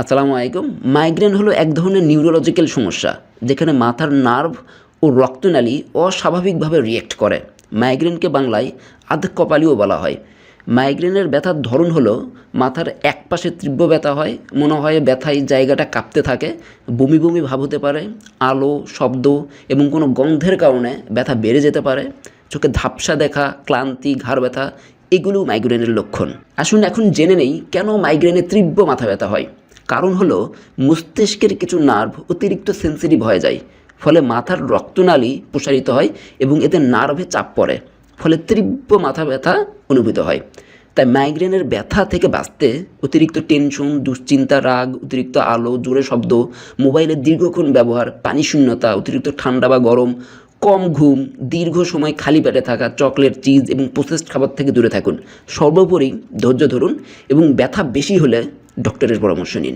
আসসালামু আলাইকুম। মাইগ্রেন হলো এক ধরনের নিউরোলজিক্যাল সমস্যা, যেখানে মাথার নার্ভ ও রক্তনালী অস্বাভাবিকভাবে রিঅ্যাক্ট করে। মাইগ্রেনকে বাংলায় আধকপালিও বলা হয়। মাইগ্রেনের ব্যথার ধরন হলো মাথার এক পাশে তীব্র ব্যথা হয়, মনে হয় ব্যথায় জায়গাটা কাঁপতে থাকে, বমি বমি ভাব হতে পারে, আলো, শব্দ এবং কোনো গন্ধের কারণে ব্যথা বেড়ে যেতে পারে, চোখে ঝাপসা দেখা, ক্লান্তি, ঘাড় ব্যথা, এগুলো মাইগ্রেনের লক্ষণ। আসুন এখন জেনে নেই কেন মাইগ্রেনে তীব্র মাথা ব্যথা হয়। কারণ হলো মস্তিষ্কের কিছু নার্ভ অতিরিক্ত সেন্সিটিভ হয়ে যায়, ফলে মাথার রক্তনালী প্রসারিত হয় এবং এতে নার্ভে চাপ পড়ে, ফলে তীব্র মাথা ব্যথা অনুভূত হয়। তাই মাইগ্রেনের ব্যথা থেকে বাঁচতে অতিরিক্ত টেনশন, দুশ্চিন্তা, রাগ, অতিরিক্ত আলো, জোরে শব্দ, মোবাইলের দীর্ঘক্ষণ ব্যবহার, পানিশূন্যতা, অতিরিক্ত ঠান্ডা বা গরম, কম ঘুম, দীর্ঘ সময় খালি পেটে থাকা, চকলেট, চিজ এবং প্রসেসড খাবার থেকে দূরে থাকুন। সর্বোপরি ধৈর্য ধরুন এবং ব্যথা বেশি হলে ডক্টরের পরামর্শ নিন।